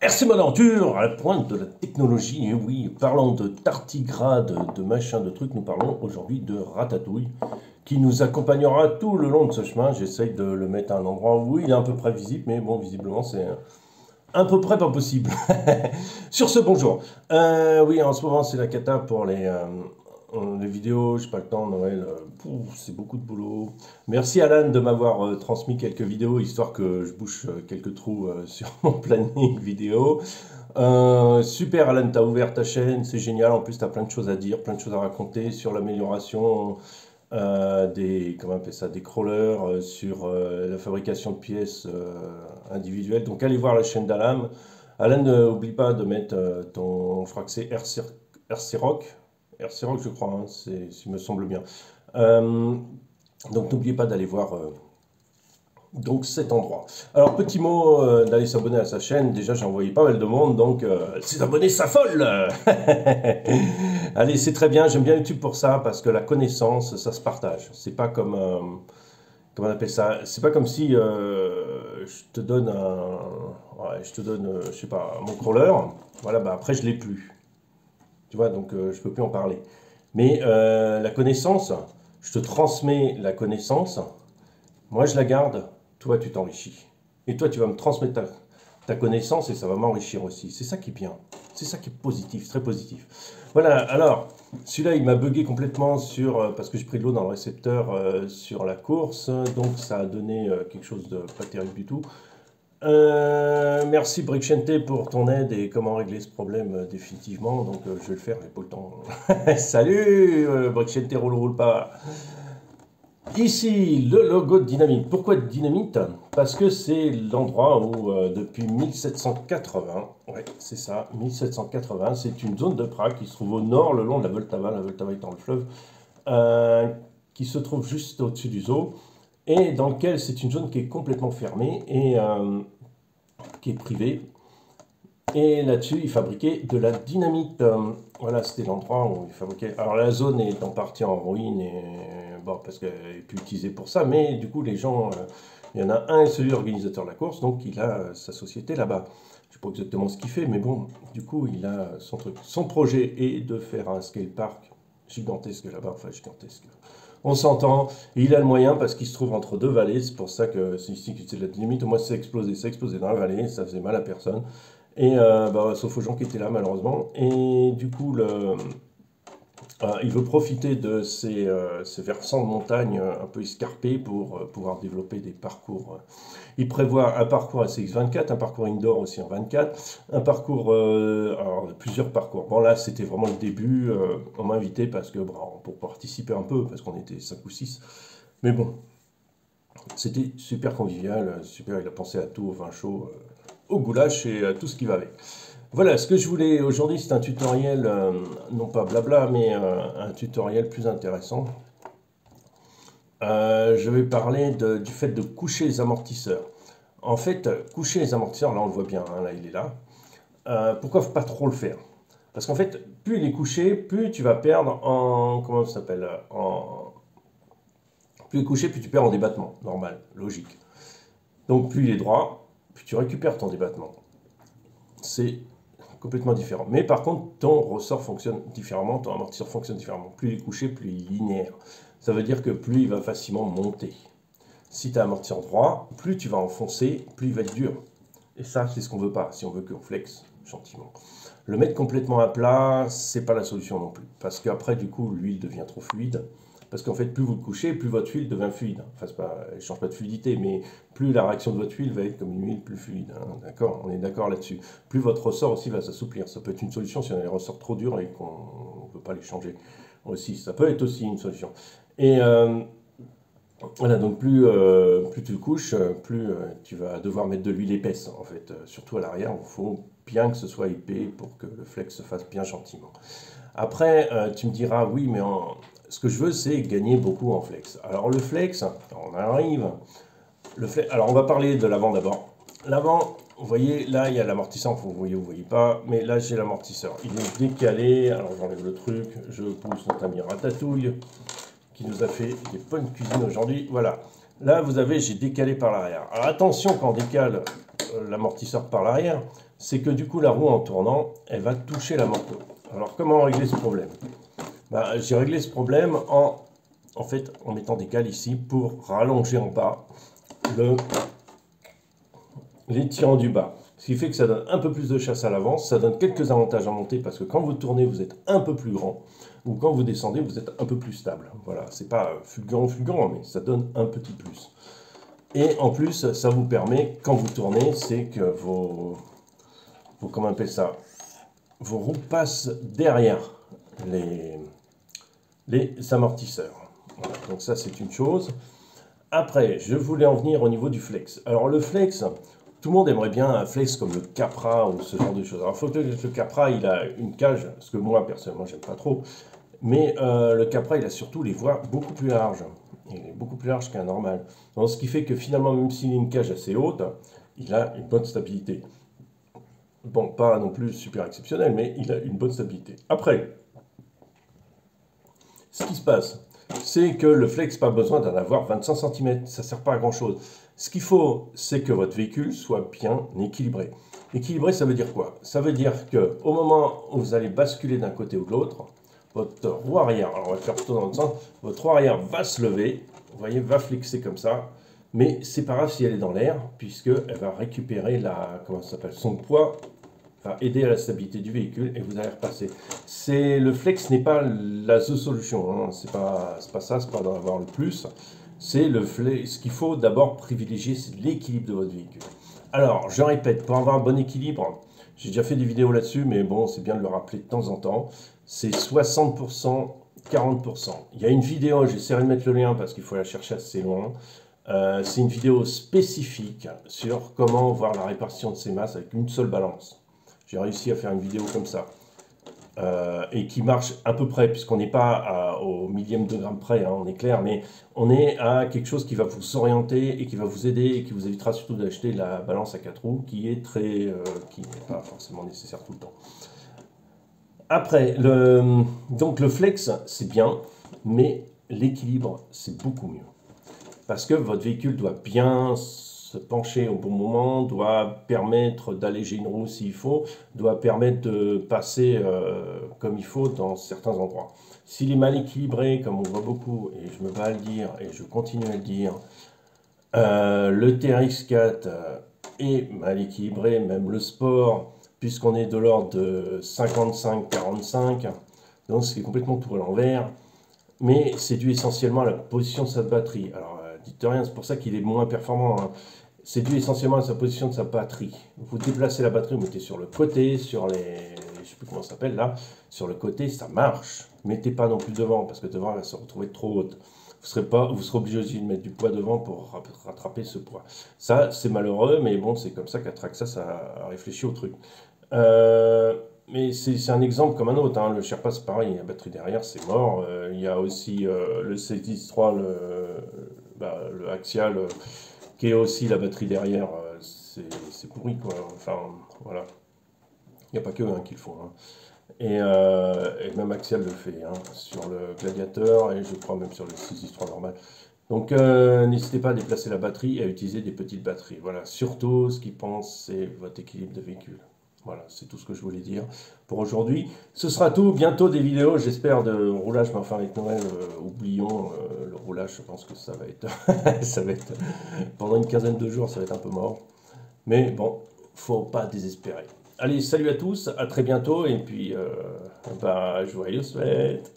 RC Mode Aventure, à la pointe de la technologie, et oui, parlant de tardigrades, de machin, de trucs, nous parlons aujourd'hui de Ratatouille, qui nous accompagnera tout le long de ce chemin. J'essaye de le mettre à un endroit où il est à peu près visible, mais bon, visiblement, c'est à peu près pas possible. Sur ce, bonjour. Oui, en ce moment, c'est la cata pour les vidéos, j'ai pas le temps, Noël, c'est beaucoup de boulot. Merci Alan de m'avoir transmis quelques vidéos, histoire que je bouche quelques trous sur mon planning vidéo. Super Alan, t'as ouvert ta chaîne, c'est génial, en plus t'as plein de choses à dire, plein de choses à raconter sur l'amélioration comment on appelle ça, des crawlers, sur la fabrication de pièces individuelles. Donc allez voir la chaîne d'Alan. Alan, n'oublie pas de mettre je crois que c'est RC Rock, RC Rock je crois, hein, s'il me semble bien. Euh, donc n'oubliez pas d'aller voir donc cet endroit. Alors petit mot, d'aller s'abonner à sa chaîne, déjà j'ai envoyé pas mal de monde, donc ces abonnés s'affolent. Allez, c'est très bien, j'aime bien YouTube pour ça, parce que la connaissance, ça se partage. C'est pas comme, comment on appelle ça, c'est pas comme si je te donne je te donne, je sais pas, mon crawler, voilà, bah après je l'ai plus. Tu vois, donc je peux plus en parler. Mais la connaissance, je te transmets la connaissance, moi je la garde, toi tu t'enrichis. Et toi tu vas me transmettre ta connaissance et ça va m'enrichir aussi. C'est ça qui est bien. C'est ça qui est positif, très positif. Voilà, alors, celui-là il m'a bugué complètement parce que j'ai pris de l'eau dans le récepteur sur la course, donc ça a donné quelque chose de pas terrible du tout. Merci Bricente pour ton aide et comment régler ce problème définitivement. Donc je vais le faire, j'ai pas le temps. Salut Bricente, roule pas. Ici, le logo de Dynamite. Pourquoi Dynamite? Parce que c'est l'endroit où, depuis 1780, ouais, c'est ça, 1780, c'est une zone de Prague qui se trouve au nord, le long de la Vltava étant le fleuve, qui se trouve juste au-dessus du zoo, et dans lequel c'est une zone qui est complètement fermée et qui est privée. Et là-dessus, ils fabriquaient de la dynamite. Voilà, c'était l'endroit où ils fabriquaient. Alors la zone est en partie en ruine, et, bon, parce qu'elle est plus utilisée pour ça, mais du coup, les gens, il y en a un, celui organisateur de la course, donc il a sa société là-bas. Je ne sais pas exactement ce qu'il fait, mais bon, du coup, il a son truc. Son projet est de faire un scale park gigantesque là-bas, enfin gigantesque. On s'entend, et il a le moyen parce qu'il se trouve entre deux vallées, c'est pour ça que c'est ici que c'est de la dynamite. Au moins, ça a explosé dans la vallée, ça faisait mal à personne. Et sauf aux gens qui étaient là malheureusement. Et du coup, il veut profiter de ces versants de montagne un peu escarpés pour pouvoir développer des parcours. Il prévoit un parcours SX24, un parcours indoor aussi en 24, un parcours, alors plusieurs parcours. Bon là, c'était vraiment le début. On m'a invité parce que, bon, pour participer un peu, parce qu'on était 5 ou 6. Mais bon, c'était super convivial, super. Il a pensé à tout, au vin chaud, au goulash et à tout ce qui va avec. Voilà, ce que je voulais aujourd'hui, c'est un tutoriel, non pas blabla, mais un tutoriel plus intéressant. Je vais parler du fait de coucher les amortisseurs. En fait, coucher les amortisseurs, là on le voit bien, hein, là il est là. Pourquoi faut pas trop le faire? Parce qu'en fait, plus il est couché, plus tu vas perdre en... Comment ça s'appelle plus il est couché, plus tu perds en débattement, normal, logique. Donc plus il est droit, plus tu récupères ton débattement. C'est complètement différent. Mais par contre, ton ressort fonctionne différemment, ton amortisseur fonctionne différemment. Plus il est couché, plus il est linéaire. Ça veut dire que plus il va facilement monter. Si tu as un amortisseur droit, plus tu vas enfoncer, plus il va être dur. Et ça, c'est ce qu'on veut pas, si on veut qu'on flex gentiment. Le mettre complètement à plat, c'est pas la solution non plus. Parce qu'après, du coup, l'huile devient trop fluide. Parce qu'en fait, plus vous le couchez, plus votre huile devient fluide. Enfin, elle ne change pas de fluidité, mais plus la réaction de votre huile va être comme une huile plus fluide. Hein, d'accord, on est d'accord là-dessus. Plus votre ressort aussi va s'assouplir. Ça peut être une solution si on a des ressorts trop durs et qu'on ne peut pas les changer. Aussi, ça peut être aussi une solution. Et voilà, donc plus tu le couches, plus tu vas devoir mettre de l'huile épaisse, en fait. Surtout à l'arrière, il faut bien que ce soit épais pour que le flex se fasse bien gentiment. Après, tu me diras, oui, mais ce que je veux, c'est gagner beaucoup en flex. Alors le flex, on arrive. Alors on va parler de l'avant d'abord. L'avant, vous voyez, là il y a l'amortisseur, vous voyez pas, mais là j'ai l'amortisseur. Il est décalé, alors j'enlève le truc, je pousse notre ami Ratatouille, qui nous a fait des bonnes cuisines aujourd'hui. Voilà. Là, vous avez, j'ai décalé par l'arrière. Alors attention quand on décale l'amortisseur par l'arrière, c'est que du coup la roue en tournant, elle va toucher l'amorto. Alors comment régler ce problème? Bah, j'ai réglé ce problème en fait, en mettant des cales ici pour rallonger en bas les tirants du bas. Ce qui fait que ça donne un peu plus de chasse à l'avant, ça donne quelques avantages en montée parce que quand vous tournez, vous êtes un peu plus grand, ou quand vous descendez, vous êtes un peu plus stable. Voilà, c'est pas fulgurant, mais ça donne un petit plus. Et en plus, ça vous permet, quand vous tournez, c'est que comment on appelle ça, vos roues passent derrière les amortisseurs. Voilà, donc ça, c'est une chose. Après, je voulais en venir au niveau du flex. Alors le flex, tout le monde aimerait bien un flex comme le Capra ou ce genre de choses. Alors il faut que le Capra, il a une cage, parce que moi, personnellement, j'aime pas trop. Mais le Capra, il a surtout les voies beaucoup plus larges. Il est beaucoup plus large qu'un normal. Donc, ce qui fait que finalement, même s'il a une cage assez haute, il a une bonne stabilité. Bon, pas non plus super exceptionnel, mais il a une bonne stabilité. Après, ce qui se passe, c'est que le flex, pas besoin d'en avoir 25 cm, ça ne sert pas à grand chose. Ce qu'il faut, c'est que votre véhicule soit bien équilibré. Équilibré, ça veut dire quoi? Ça veut dire qu'au moment où vous allez basculer d'un côté ou de l'autre, votre roue arrière, alors on va faire plutôt dans l'autre sens, votre roue arrière va se lever, vous voyez, va flexer comme ça, mais c'est pas grave si elle est dans l'air, puisqu'elle va récupérer comment ça s'appelle, son poids, va aider à la stabilité du véhicule et vous allez repasser. Le flex n'est pas la the solution, hein. C'est pas ça, c'est pas d'en avoir le plus. C'est le flex. Ce qu'il faut d'abord privilégier, c'est l'équilibre de votre véhicule. Alors, je répète, pour avoir un bon équilibre, j'ai déjà fait des vidéos là-dessus, mais bon, c'est bien de le rappeler de temps en temps, c'est 60%, 40%. Il y a une vidéo, j'essaierai de mettre le lien parce qu'il faut la chercher assez loin. C'est une vidéo spécifique sur comment voir la répartition de ces masses avec une seule balance. J'ai réussi à faire une vidéo comme ça. Et qui marche à peu près, puisqu'on n'est pas au millième de gramme près, hein, on est clair, mais on est à quelque chose qui va vous orienter et qui va vous aider et qui vous évitera surtout d'acheter la balance à 4 roues qui est qui n'est pas forcément nécessaire tout le temps. Après, donc le flex, c'est bien, mais l'équilibre, c'est beaucoup mieux. Parce que votre véhicule doit bien se pencher au bon moment, doit permettre d'alléger une roue s'il faut, doit permettre de passer comme il faut dans certains endroits. S'il est mal équilibré, comme on voit beaucoup, et je me bats à le dire, et je continue à le dire, le TRX4 est mal équilibré, même le Sport, puisqu'on est de l'ordre de 55-45, donc c'est complètement tout à l'envers, mais c'est dû essentiellement à la position de sa batterie. Alors, dites rien, c'est pour ça qu'il est moins performant, hein. C'est dû essentiellement à sa position de sa batterie. Vous déplacez la batterie, vous mettez sur le côté, sur les... je ne sais plus comment ça s'appelle là, sur le côté, ça marche. Mettez pas non plus devant, parce que devant, elle va se retrouver trop haute. Vous serez obligé aussi de mettre du poids devant pour rattraper ce poids. Ça, c'est malheureux, mais bon, c'est comme ça qu'Atraxas a réfléchi au truc. Mais c'est un exemple comme un autre, hein. Le Sherpa, c'est pareil, la batterie derrière, c'est mort. Il y a aussi le C10-3, le Axial, qui est aussi la batterie derrière. C'est pourri, quoi. Enfin, voilà. Il n'y a pas que eux qui le font, hein. Et même Axial le fait, hein, sur le Gladiator et je crois même sur le C10-3 normal. Donc n'hésitez pas à déplacer la batterie et à utiliser des petites batteries. Voilà, surtout ce qu'ils pensent, c'est votre équilibre de véhicule. Voilà, c'est tout ce que je voulais dire pour aujourd'hui. Ce sera tout. Bientôt des vidéos, j'espère, de roulage. Mais enfin, avec Noël, oublions le roulage. Je pense que ça va être, ça va être pendant une quinzaine de jours, ça va être un peu mort. Mais bon, faut pas désespérer. Allez, salut à tous, à très bientôt. Et puis, joyeuses fêtes.